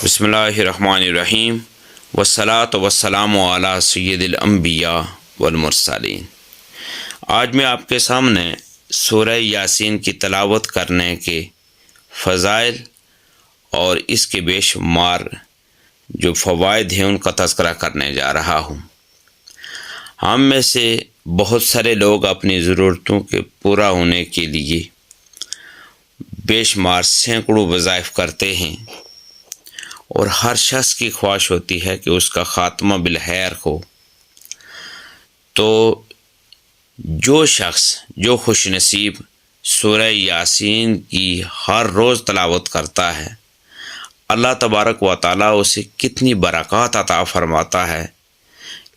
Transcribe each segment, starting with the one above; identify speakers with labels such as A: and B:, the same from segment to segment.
A: بسم اللہ الرحمن الرحیم والصلاة والسلام علی سید الانبیاء والمرسلین۔ آج میں آپ کے سامنے سورہ یاسین کی تلاوت کرنے کے فضائل اور اس کے بے شمار جو فوائد ہیں ان کا تذکرہ کرنے جا رہا ہوں۔ ہم میں سے بہت سارے لوگ اپنی ضرورتوں کے پورا ہونے کے لیے بے شمار سینکڑوں وظائف کرتے ہیں، اور ہر شخص کی خواہش ہوتی ہے کہ اس کا خاتمہ بالخیر ہو۔ تو جو شخص جو خوش نصیب سورہ یاسین کی ہر روز تلاوت کرتا ہے، اللہ تبارک و تعالیٰ اسے کتنی برکات عطا فرماتا ہے،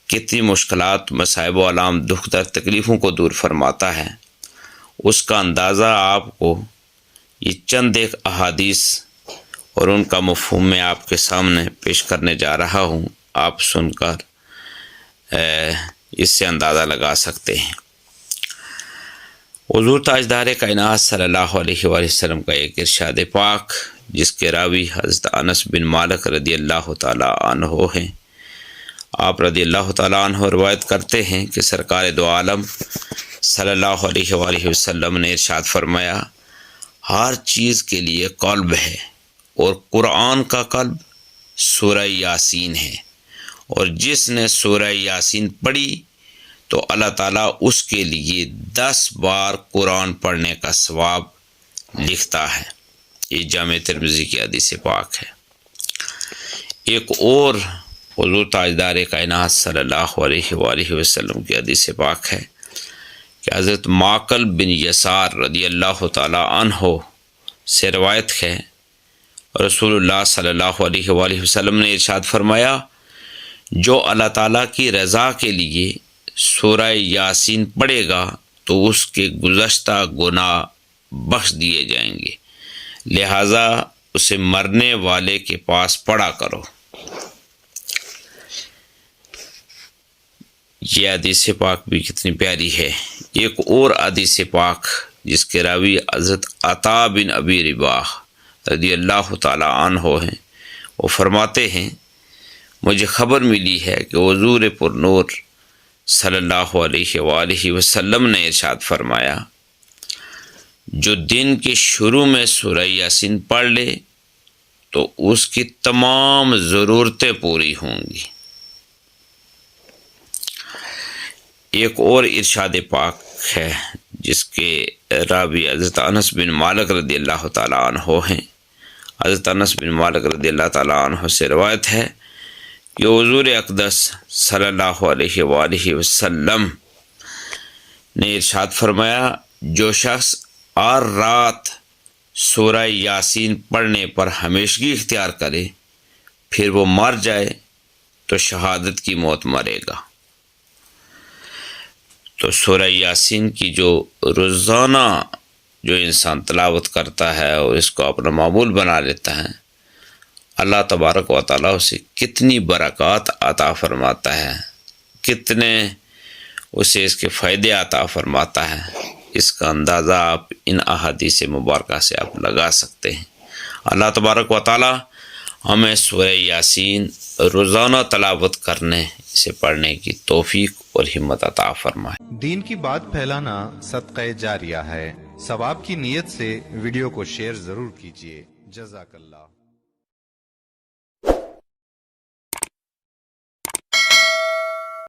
A: کتنی مشکلات، مصائب و آلام، دکھ درد، تکلیفوں کو دور فرماتا ہے۔ اس کا اندازہ آپ کو یہ چند ایک احادیث اور ان کا مفہوم میں آپ کے سامنے پیش کرنے جا رہا ہوں، آپ سن کر اس سے اندازہ لگا سکتے ہیں۔ حضور تاجدار کائنات صلی اللہ علیہ وآلہ وسلم کا ایک ارشاد پاک، جس کے راوی حضرت انس بن مالک رضی اللہ تعالیٰ عنہ ہیں۔ آپ رضی اللہ تعالیٰ عنہ روایت کرتے ہیں کہ سرکار دو عالم صلی اللہ علیہ وآلہ وسلم نے ارشاد فرمایا، ہر چیز کے لیے قلب ہے، اور قرآن کا قلب سورہ یاسین ہے، اور جس نے سورہ یاسین پڑھی تو اللہ تعالیٰ اس کے لیے 10 بار قرآن پڑھنے کا ثواب لکھتا ہے۔ یہ جامع ترمذی کی حدیث پاک ہے۔ ایک اور حضور تاجدار کائنات صلی اللہ علیہ وآلہ وسلم کی حدیث پاک ہے کہ حضرت معقل بن یسار رضی اللہ تعالیٰ عنہ سے روایت ہے، رسول اللہ صلی اللہ علیہ وآلہ وسلم نے ارشاد فرمایا، جو اللہ تعالیٰ کی رضا کے لیے سورہ یاسین پڑھے گا تو اس کے گزشتہ گناہ بخش دیے جائیں گے، لہٰذا اسے مرنے والے کے پاس پڑھا کرو۔ یہ حدیث پاک بھی کتنی پیاری ہے۔ ایک اور حدیث پاک جس کے راوی حضرت عطا بن ابی رباح رضی اللہ تعالیٰ عنہ ہیں، وہ فرماتے ہیں، مجھے خبر ملی ہے کہ حضور پر نور صلی اللہ علیہ وآلہ وسلم نے ارشاد فرمایا، جو دن کے شروع میں سورہ یاسین پڑھ لے تو اس کی تمام ضرورتیں پوری ہوں گی۔ ایک اور ارشاد پاک ہے جس کے راوی حضرت انس بن مالک رضی اللہ تعالیٰ عنہ ہیں۔ حضرت انس بن مالک رضی اللہ تعالیٰ عنہ سے روایت ہے کہ حضور اقدس صلی اللہ علیہ وآلہ وسلم نے ارشاد فرمایا، جو شخص ہر رات سورہ یاسین پڑھنے پر ہمیشگی اختیار کرے، پھر وہ مر جائے تو شہادت کی موت مرے گا۔ تو سورہ یاسین کی جو روزانہ جو انسان تلاوت کرتا ہے اور اس کو اپنا معمول بنا لیتا ہے، اللہ تبارک و تعالیٰ اسے کتنی برکات عطا فرماتا ہے، کتنے اسے اس کے فائدے عطا فرماتا ہے، اس کا اندازہ آپ ان احادیث مبارکہ سے آپ لگا سکتے ہیں۔ اللہ تبارک و تعالیٰ ہمیں سورہ یاسین روزانہ تلاوت کرنے، اسے پڑھنے کی توفیق اور ہمت عطا فرمائے۔
B: دین کی بات پھیلانا صدقہ جاریہ ہے، ثواب کی نیت سے ویڈیو کو شیئر ضرور کیجیے۔ جزاک اللہ۔